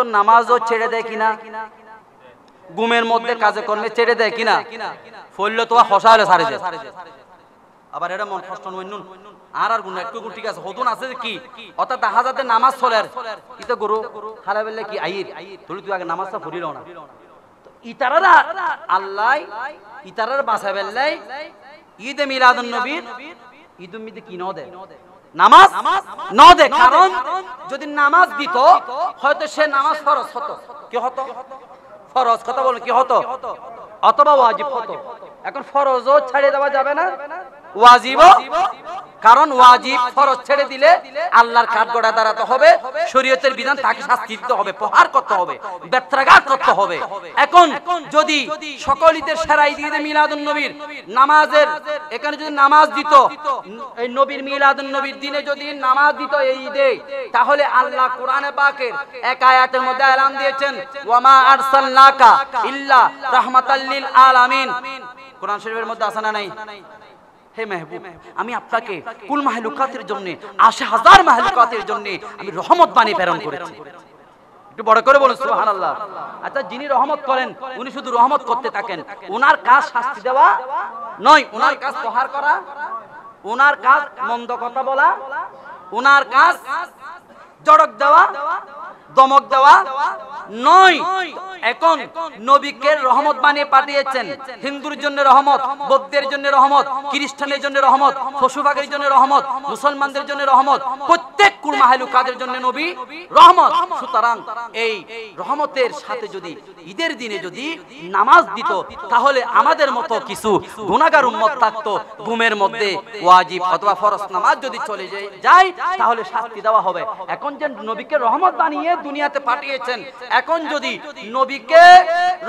তো নামাজও ছেড়ে দেয় কিনা, গুমের মধ্যে কাজে কর্মে ছেড়ে দেয় কিনা, ফললে তো হসালে ছাড়ে দেয়। আবার এটা মন কষ্ট নইনুন আর গুণ একটু ঠিক আছে হতুন আছে কি, অর্থাৎ দেখা যাতে নামাজ চলে ইতো গরু খালা বেললে কি আইর তুই তুই আগে নামাজটা পড়িল না, ইতারারা আল্লাহ ইতারার বাসা বেললাই ঈদে মিলাদুন নবীর ঈদ উম্মিদে কি ন দেয়, নামাজ ন দেয়। কারণ যদি নামাজ দিত হয়তো সে নামাজ ফরজ হতো, কি হতো ফরজ, কথা বলেন কি হতো, অথবা ওয়াজিব হতো। এখন ফরজও ছাড়িয়ে দেওয়া যাবে না, ওয়াজিবও, কারণ ওয়াজিব ফরজ ছেড়ে দিলে আল্লাহর কাঠগড়ায় দাঁড়াতে হবে, শরীয়তের বিধান তাকে শাস্তি দিতে হবে, প্রহার করতে হবে, বেত্রাঘাত করতে হবে। এখন যদি সকল ঈদের সেরা ঈদে মিলাদুন নবীর নামাজের এখানে যদি নামাজ দিত, এই নবীর মিলাদুন নবীর দিনে যদি নামাজ দিত এই ঈদে, তাহলে আল্লাহ কোরআনে পাকের এক আয়াতের মধ্যে এলান দিয়েছেন ওয়ামা আরসালনাকা ইল্লা রাহমাতাল লিল আলামিন। কোরআন শরীফের মধ্যে আছে না নাই, হে মেহবুব আমি আপনাকে কুল মাহলুকাতের জন্য ৮০,০০০ মাহলুকাতের জন্য আমি রহমত বানিয়ে প্রেরণ করেছি। একটু বড় করে বলুন সুবহানাল্লাহ। আচ্ছা যিনি রহমত করেন উনি শুধু রহমত করতে থাকেন, ওনার কাজ শাস্তি দেওয়া নয়, ওনার কাজ প্রহার করা, ওনার কাজ মন্দ কথা বলা, ওনার কাজ জড়ক দেওয়া, দমক দেওয়া নয়। এখন নবীকে রহমত বানিয়ে পাঠিয়েছেন, হিন্দুর জন্য রহমত, বৌদ্ধের জন্য রহমত, খ্রিস্টানের জন্য রহমত, পশুপাখির জন্য রহমত, মুসলমানদের জন্য রহমত, প্রত্যেক কুল মাহলুকাতের জন্য নবী রহমত। সুতরাং এই রহমতের সাথে যদি ঈদের দিনে যদি নামাজ দিত, তাহলে আমাদের মতো কিছু গুনাহগার উম্মত থাকতো, ঘুমের মধ্যে ওয়াজিব অথবা ফরজ নামাজ যদি চলে যায় তাহলে শাস্তি দেওয়া হবে। এখন যে নবীকে রহমত বানিয়ে দুনিয়াতে পাঠিয়েছেন, এখন যদি নবীকে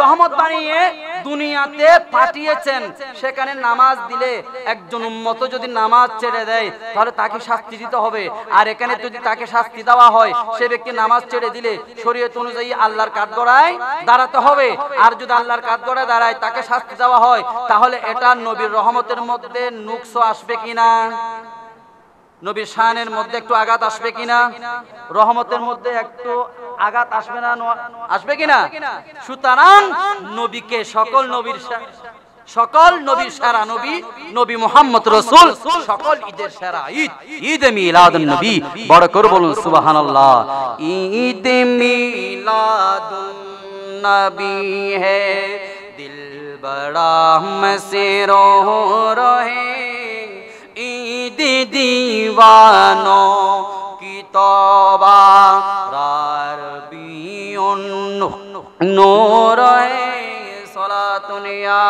রহমত বানিয়ে দুনিয়াতে পাঠিয়েছেন, সেখানে নামাজ দিলে একজন উম্মত যদি নামাজ ছেড়ে দেয় তাহলে তাকে শাস্তি দিতে হবে। আর এখানে যদি তাকে শাস্তি দেওয়া হয়, সে ব্যক্তি নামাজ ছেড়ে দিলে শরীয়ত অনুযায়ী আল্লাহর কাঠগড়ায় দাঁড়াতে হবে। আর যদি আল্লাহর কাঠগড়ায় দাঁড়ায় তাকে শাস্তি দেওয়া হয়, তাহলে এটা নবীর রহমতের মধ্যে নুকস আসবে কিনা, নবীর শানের মধ্যে একটু আঘাত আসবে কিনা, রহমতের মধ্যে একটু আঘাত আসবে না, আসবে কিনা। সুতরাং নবীকে সকল নবীর সেরা নবী, নবী মুহাম্মদ রাসূল সকল ঈদের সেরা ঈদ, ঈদে মিলাদুন নবী। বড় করে বলুন সুবহানাল্লাহ। ঈদে মিলাদুন নবী হে দিল বড়া মসরো রহে, ঈদ दीवानों की तौबा रारबियों नूर है सलातुनिया।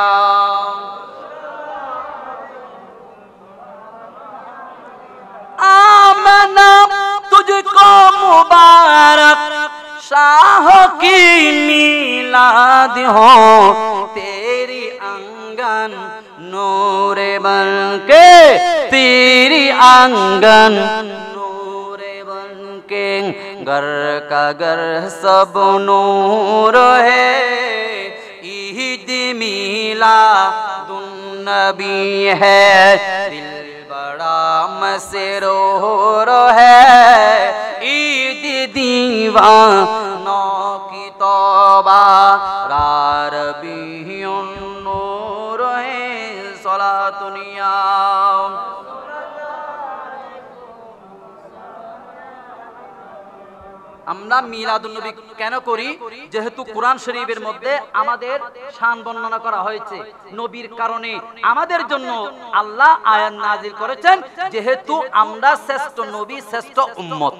आमना तुझको मुबारक शाह की मिलाद हो, तेरी आंगन नूरे बनके, तेरी आंगन नूरे बनके, घर का घर सब नूर है। ईद मिलादुन नबी है दिल बड़ा मसरूर है, ईद दीवानों की तौबा रारबियों नूर है सलातुनिया। আমরা মিলাদুন নবী কেন করি? যেহেতু কোরআন শরীফের মধ্যে আমাদের শান বর্ণনা করা হয়েছে, নবীর কারণে আমাদের জন্য আল্লাহ আয়াত নাযিল করেছেন, যেহেতু আমরা শ্রেষ্ঠ নবী, শ্রেষ্ঠ উম্মত।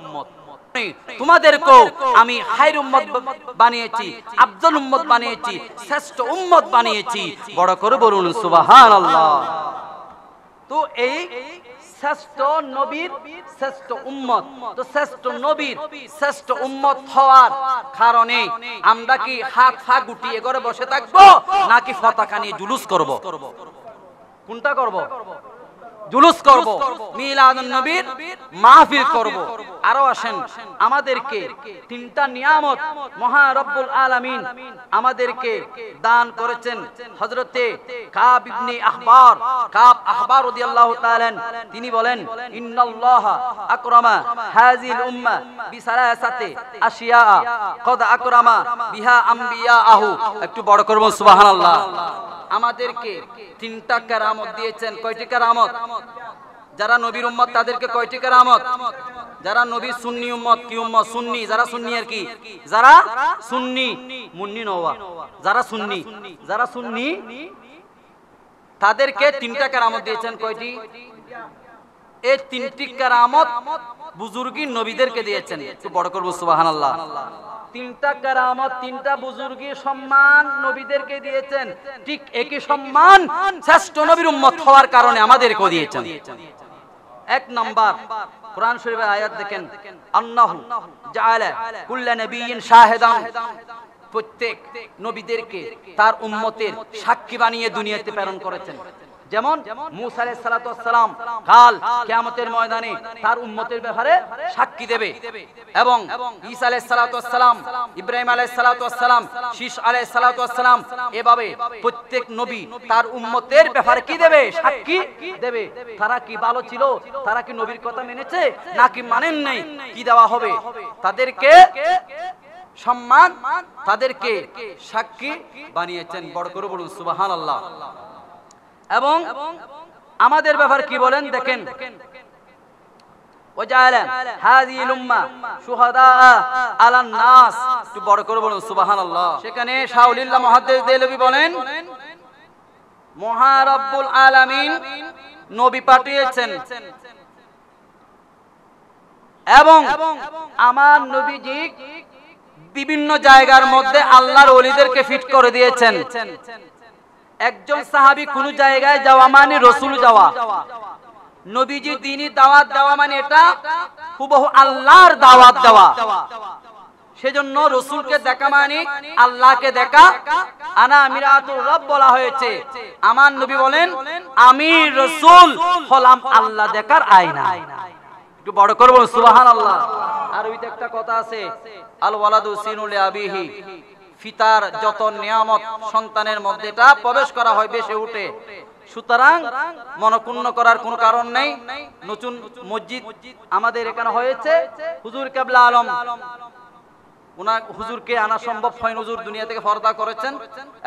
তোমাদেরকেও আমি খায়র উম্মত বানিয়েছি, আফজল উম্মত বানিয়েছি, শ্রেষ্ঠ উম্মত বানিয়েছি। বড় করে বলুন সুবহানাল্লাহ। তো এই শ্রেষ্ঠ নবীর শ্রেষ্ঠ উম্মত, তো শ্রেষ্ঠ নবীর শ্রেষ্ঠ উম্মত হওয়ার কারণে আমরা কি হাত পা গুটিয়ে ঘরে বসে থাকবো নাকি পতাকা নিয়ে জুলুস করব? কোনটা করব? জুলুস করব, মিলাদুন নবীর মাহফিল করব। আরো আসেন, আমাদেরকে তিনটা নিয়ামত মহা রব্বুল আলামিন আমাদেরকে দান করেছেন। হযরতে কাব ইবনে আহবার, কাব আহবার রাদিয়াল্লাহু তাআলা তিনি বলেন, ইন্নাল্লাহা আকরামা হাযিল উম্মাহ বিসালাসাতি আশিয়া কদ আকরামা বিহা আমবিয়াহু। একটু বড় করব সুবহানাল্লাহ। আমাদেরকে তিনটা কেরামত দিয়েছেন। কয়টি কেরামত? যারা নবীর উম্মত তাদেরকে কয়টি কেরামত? যারা নবীর সুন্নি উম্মত, কি উম্মত? সুন্নি। যারা সুন্নি আর কি? যারা সুন্নি, মুন্নি নওয়া, যারা সুন্নি, যারা সুন্নি তাদেরকে তিনটা কেরামত দিয়েছেন। কয়টি? এই তিনটি কেরামত বুজুর্গি নবীদেরকে দিয়েছেন। একটু বড় করব সুবহানাল্লাহ। তিনটা কেরামত, তিনটা বুজুর্গি সম্মান নবীদেরকে দিয়েছেন। ঠিক একই সম্মান শ্রেষ্ঠ নবীর উম্মত হওয়ার কারণে আমাদেরকেও দিয়েছেন। এক নাম্বার কোরআন শরীফের আয়াত দেখেন, আন্নাহু জাআলা কুল্লা নাবিয়্যিন শাহিদান। প্রত্যেক নবীদেরকে তার উম্মতের সাক্ষী বানিয়ে দুনিয়াতে প্রেরণ করেছেন। যেমন মূসা আলাইহিস সালাতু ওয়াস সালাম কাল কিয়ামতের ময়দানে তার উম্মতের ব্যাপারে সাক্ষী দেবে, এবং ঈসা আলাইহিস সালাতু ওয়াস সালাম, ইব্রাহিম আলাইহিস সালাতু ওয়াস সালাম, শীশ আলাইহিস সালাতু ওয়াস সালাম, এভাবে প্রত্যেক নবী তার উম্মতের ব্যাপারে কি দেবে? সাক্ষী দেবে। তারা কি ভালো ছিল, তারা কি নবীর কথা মেনেছে নাকি মানেন নাই, কি দেওয়া হবে? তাদেরকে সম্মান, তাদেরকে সাক্ষী বানিয়েছেন। বড় করে বলুন সুবহানাল্লাহ। এবং আমাদের ব্যাপার কি বলেন দেখেন, ওয়াজালা হাযিহিল উম্মাহ শুহাদা আলান নাস। একটু বড় করে বলুন সুবহানাল্লাহ। সেখানে শাউলিল্লাহ মুহাদ্দিস দেলভী বলেন, মহা রব্বুল আলামিন নবী পাঠিয়েছেন এবং আমার নবীজি বিভিন্ন জায়গার মধ্যে আল্লাহর ওলিদেরকে ফিট করে দিয়েছেন। একজন সাহাবী কোন জায়গায় যাওয়া মানে রাসূল যাওয়া, নবীজি দ্বীনি দাওয়াত দেওয়া মানে এটা হুবহু আল্লাহর দাওয়াত দেওয়া। সেজন্য রাসূলকে দেখা মানে আল্লাহকে দেখা। আনা মিরাতুর রব বলা হয়েছে। আমার নবী বলেন, আমি রাসূল হলাম আল্লাহ দেখার আয়না। একটু বড় করব সুবহানাল্লাহ। আর ওইতে একটা কথা আছে, আল ওয়ালাদু সিনুল আবিহি, পিতার যত নিয়ামত সন্তানের মধ্যে এটা প্রবেশ করা হয়, বেশি উঠে। সুতরাং মনক্ষুণ্ণ করার কোনো কারণ নেই। নতুন মসজিদ আমাদের এখানে হয়েছে, হুজুর কেবলা আলম ওনার হুজুরকে আনা সম্ভব হয়, হুজুর দুনিয়া থেকে পর্দা করেছেন।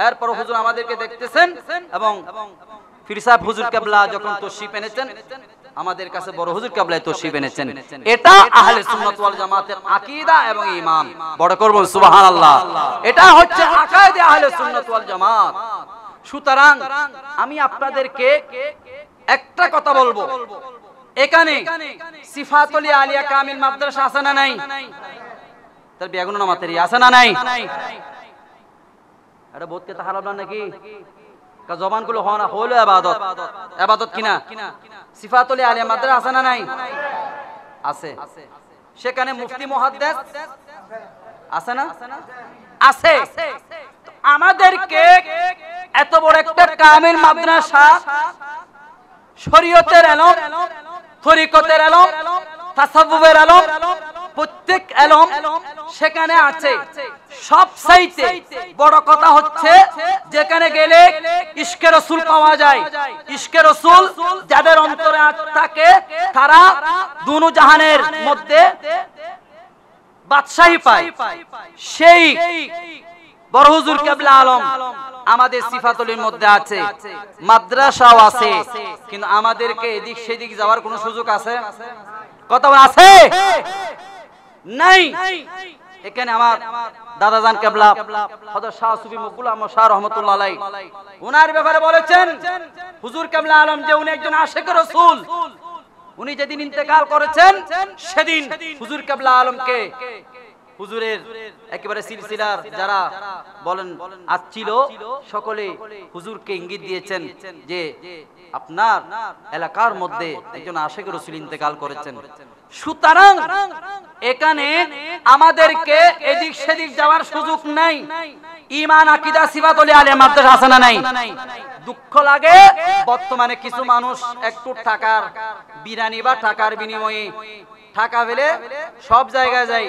এরপর হুজুর আমাদেরকে দেখতেছেন এবং পীর সাহেব হুজুর কেবলা যখন তশরিফ এনেছেন, আমাদের কাছে বড় হুজুর কেবলা তশরিফ এনেছেন। এটা আহলে সুন্নাত ওয়াল জামাতের আকীদা এবং ঈমান। বড় করব সুবহানাল্লাহ। এটা হচ্ছে আকীদা আহলে সুন্নাত ওয়াল জামাত। সুতরাং আমি আপনাদেরকে একটা কথা বলবো, এখানে সিফাতুল আলিয়া কামিল মাদ্রাসা আছে না নাই? তার বেগুন নামাতের আছে না নাই? এটা বোধকে তাহারাব না নাকি? কা জবানগুলো হয় না, হলো ইবাদত। ইবাদত কিনা? সিফাতুল আলিয়া মাদ্রাসা আছে না নাই? আছে। সেখানে মুফতি মুহাদ্দিস আছে না? আছে। আমাদেরকে এত বড় একটা কামিল মাদ্রাসা, শরীয়তের ইলম, তরিকতের ইলম, তাসাউফের ইলম, প্রত্যেক ইলম সেখানে আছে। সবচাইতে বড় কথা হচ্ছে যেখানে গেলে ইশকে রাসূল পাওয়া যায়। ইশকে রাসূল যাদের অন্তরে থাকে তারা দুনো জাহানের মধ্যে বাদশাহী পায়। সেই বড় হুজুর কেবলা আলম আমাদের সিফাতুলের মধ্যে আছে, মাদ্রাসাও আছে, কিন্তু আমাদেরকে এদিক সেদিক যাওয়ার কোনো সুযোগ আছে? কথা আছে নাই। এখানে আমার দাদাজান কেবলা হযরত শাহ সুফি মুকুল আহমদ শাহ রাহমাতুল্লাহ আলাইহি ওনার ব্যাপারে বলেছেন, হুজুর কেবলা আলম যে উনি একজন আশিক রাসূল, উনি যেদিন ইন্তেকাল করেছেন সেদিন হুজুর কেবলা আলমকে হুজুরের একেবারে সিলসিলার যারা বলেন আসছিল সকলে হুজুরকে ইঙ্গিত দিয়েছেন যে আপনার এলাকার মধ্যে একজন আশিক রাসূল ইন্তেকাল করেছেন। সুতরাং এখানে আমাদেরকে এদিক সেদিক যাওয়ার সুযোগ নাই। ঈমান আকীদা সিফাতুল আলিয়া মাদ্রাসা আছে না নাই? দুঃখ লাগে বর্তমানে কিছু মানুষ একটু টাকার বিরানি বা টাকার বিনিময়ে টাকা ফেলে সব জায়গায় যায়,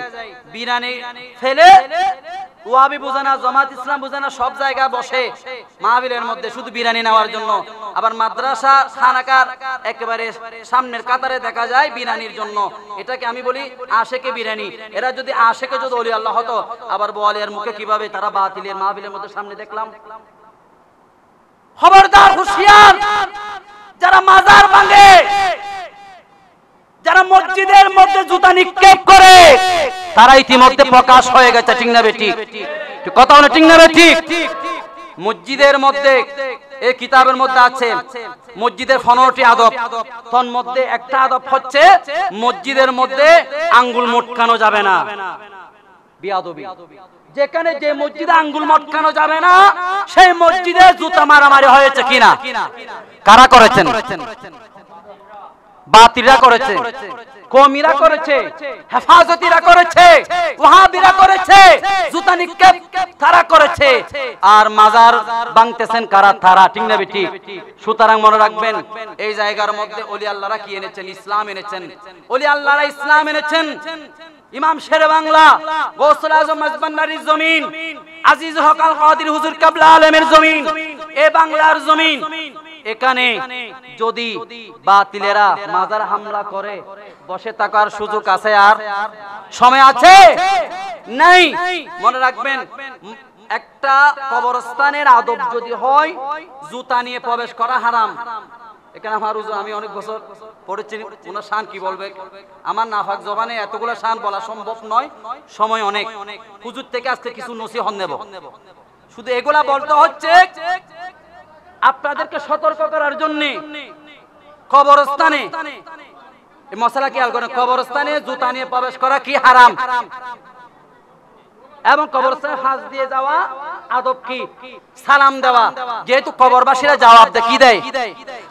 বিরানি ফেলে ওয়াহাবি বুঝে না, জামাত ইসলাম বুঝে না, সব জায়গায় বসে মাহফিলের মধ্যে শুধু বিরানি নেওয়ার জন্য। আবার মাদ্রাসা খানাকার একেবারে সামনের কাতারে দেখা যায় বিরানির জন্য। এটাকে আমি বলি আশেকে বিরানি। এরা যদি আশেকে যদি ওলি আল্লাহ হতো, আবার বোয়ালিয়ার মুখে কিভাবে তারা বাতিলের মাহফিলের মধ্যে সামনে দেখলাম। খবরদার, হুঁশিয়ার, যারা মাজার ভাঙে, যারা মসজিদের মধ্যে জুতা নিক্ষেপ করে, তারা ইতিমধ্যে প্রকাশ হয়ে গেছে। ঠিক না বেঠিক? কথা বলে ঠিক না বেঠিক? মসজিদের মধ্যে এই কিতাবের মধ্যে আছে মসজিদের 15টি আদব, তার মধ্যে একটা আদব হচ্ছে মসজিদের মধ্যে আঙ্গুল মটকানো যাবে না। বিয়াদবি। যেখানে যে মসজিদে আঙ্গুল মটকানো যাবে না, সেই মসজিদে জুতা মারামারি হয়েছে কিনা? কারা করেছেন? বাতিরা করেছে, কমিরা করেছে, হেফাজতিরা করেছে, ওয়াহাবিরা করেছে, জুতা নিক্ষেপ তারা করেছে। আর মাজার ভাঙতেছেন কারা? তারা। ঠিক না বেঠিক? সুতরাং মনে রাখবেন, এই জায়গার মধ্যে ওলি আল্লাহরা কি এনেছেন? ইসলাম এনেছেন। ওলি আল্লাহরা ইসলাম এনেছেন। ইমাম শেরে বাংলা গৌসুল আজম মাজবান্নারির জমিন, আজিজ হক আল কাদির হুজুর কিবলা আলমের জমিন, এ বাংলার জমিন। এখানে যদি বাতিলেরা মাজার হামলা করে, বসে থাকার সুযোগ আছে? আর সময় আছে? নাই। মনে রাখবেন, একটা কবরস্থানের আদব যদি হয় জুতা নিয়ে প্রবেশ করা হারাম। এখানে আমার হুজুর, আমি অনেক বছর পড়েছি, ওনার শান কি বলবে, আমার নাফাক জবানে এতগুলো শান বলা সম্ভব নয়, সময় অনেক। হুজুর থেকে আজকে কিছু নসিহত নেব। শুধু এগুলা বলতে হচ্ছে আপনাদেরকে সতর্ক করার জন্য। কবরস্থানে এই মশলা খেয়াল করেন, কবরস্থানে জুতা নিয়ে প্রবেশ করা কি হারাম, এবং কবরস্থানে হাত দিয়ে যাওয়া আদব কি? সালাম দেওয়া। যেহেতু কবরবাসীরা জবাব দেয়, কি দেয়?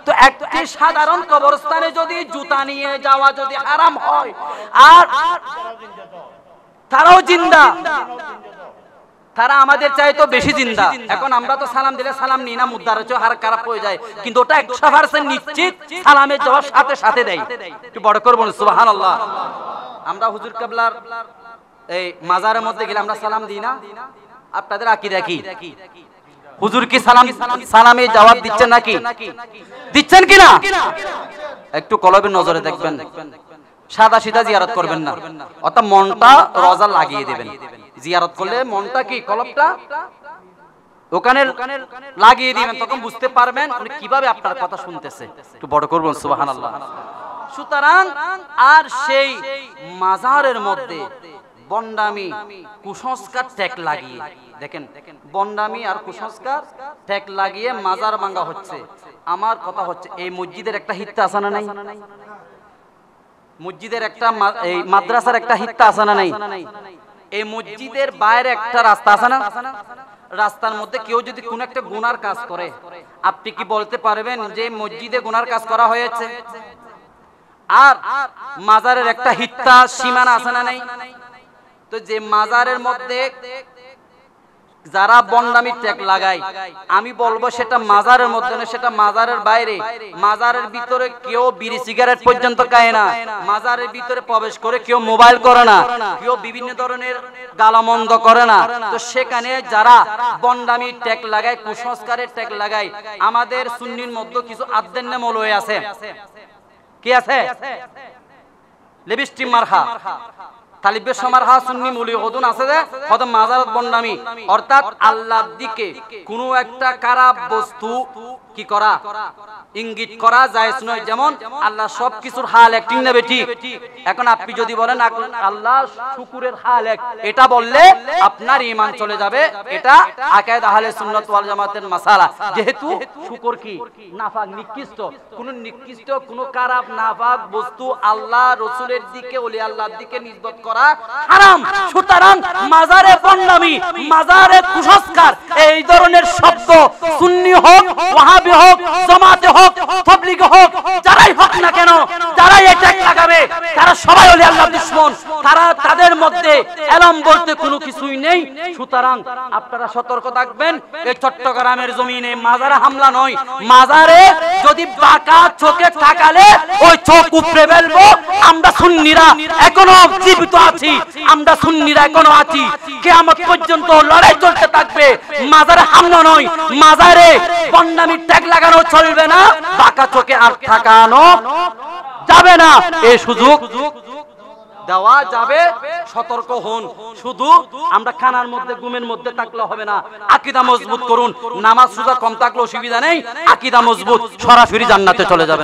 তো একটি সাধারণ কবরস্থানে যদি জুতা নিয়ে যাওয়া যদি হারাম হয়, আর তারাও জিন্দা, তারা আমাদের চাইতো বেশি জিন্দা। এখন আমরা তো সালাম দিলে সালাম নিই না, মুদ্রার চেয়ে হার খারাপ হয়ে যায়, কিন্তু ওটা 100% নিশ্চিত সালামের জবাব সাথে সাথে দেয়। একটু বড় করে বলুন সুবহানাল্লাহ। আমরা হুজুর কিবলার এই মাজারের মধ্যে গেলে আমরা সালাম দিই না? আপনাদের আকীদা কি? হুজুর কি সালামে জবাব দিচ্ছেন নাকি? দিচ্ছেন কিনা? একটু কলবের নজরে দেখবেন। সাদা সিধা জিয়ারত করবেন না, অর্থাৎ মনটা রোজা লাগিয়ে দেবেন। জিয়ারত করলে মনটা কি, কলবটা ওখানে লাগিয়ে দিবেন, তখন বুঝতে পারবেন উনি কিভাবে আপনার কথা শুনতেছে। একটু বড় করবেন সুবহানাল্লাহ। সুতরাং আর সেই মাজারের মধ্যে বন্ডামি কুসংস্কার ট্যাগ লাগিয়ে, দেখেন বন্ডামি আর কুসংস্কার ট্যাগ লাগিয়ে মাজার ভাঙা হচ্ছে। আমার কথা হচ্ছে, এই মসজিদের একটা হিত্তা আছে না নাই? মসজিদের একটা এই মাদ্রাসার একটা হিত্তা আছে না নাই? এই মসজিদের বাইরে একটা রাস্তা আছে না? রাস্তার মধ্যে কেউ যদি কোন একটা গুনার কাজ করে, আপনি কি বলতে পারবেন যে মসজিদে গুনার কাজ করা হয়েছে? আর মাজারের একটা হিত্তা সীমানা আছে না নাই? তো যে মাজারের মধ্যে যারা বন্ডামি ট্যাগ লাগায়, আমি বলবো সেটা মাজারের মধ্যে না, সেটা মাজারের বাইরে। মাজারের ভিতরে কেউ বিড়ি সিগারেট পর্যন্ত খায় না, মাজারের ভিতরে প্রবেশ করে কেউ মোবাইল করে না, কেউ বিভিন্ন ধরনের গালামন্দ করে না। তো সেখানে যারা বন্ডামি ট্যাগ লাগায়, কুসংস্কারের ট্যাগ লাগায়, আমাদের সুন্নির মধ্যে কিছু আদ্দেন মৌলবী আছে। কি আছে? লিপস্টিক মারহা, তালিবে সমারহা সুন্নি মুলি হদুন আছে যে হয়তো মাজারত বন্ডামি, অর্থাৎ আল্লাহর দিকে কোনো একটা খারাপ বস্তু কি করা, ইঙ্গিত করা জায়েজ নয়। যেমন আল্লাহ সবকিছুর হাল এক, ঠিক না বেঠিক? এখন আপনি যদি বলেন আল্লাহ শুকুরের হাল এক, এটা বললে আপনার ঈমান চলে যাবে। এটা আকিদা আহলে সুন্নাত ওয়াল জামাতের মাসালা। যেহেতু শুকর কি নাফাক, নিকৃষ্ট, কোন নিকৃষ্ট কোন খারাপ নাফাক বস্তু আল্লাহ রাসূলের দিকে, ওলি আল্লাহর দিকে নিসবত করা হারাম। সুতরাং মাজারে বন্ডামি, মাজারে কুসংস্কার, এই ধরনের শব্দ সুন্নি হোক, ওয়াহাবি হোক, জামাতে হোক, তাবলীগ হোক, যারাই হোক না কেন, যারাই এটা লাগাবে তারা সবাই ওলি আল্লাহর দুশমন। তারা তাদের মধ্যে এলম বলতে কোনো কিছুই নেই। সুতরাং আপনারা সতর্ক থাকবেন। এই চট্টগ্রামের জমিনে মাজারে হামলা নয়, মাজারে যদি বাঁকা চোখে তাকালে ওই চোখ উপড়ে ফেলবো। আমরা সুন্নিরা এখনো জীবিত আছি, আমরা সুন্নিরা এখনো আছি, কিয়ামত পর্যন্ত লড়াই চলতে থাকবে। মাজারে হামলা নয়, মাজারে বন্ডামি ট্যাগ লাগানো চলবে না, বাঁকা চোখে আর তাকানো যাবে না। এই সুযোগ দেওয়া যাবে। সতর্ক হন। শুধু আমরা খানার মধ্যে ঘুমের মধ্যে থাকলে হবে না, আকীদা মজবুত করুন। নামাজ সুজা কম থাকলে অসুবিধা নেই, আকীদা মজবুত, সরাসরি জান্নাতে চলে যাবেন।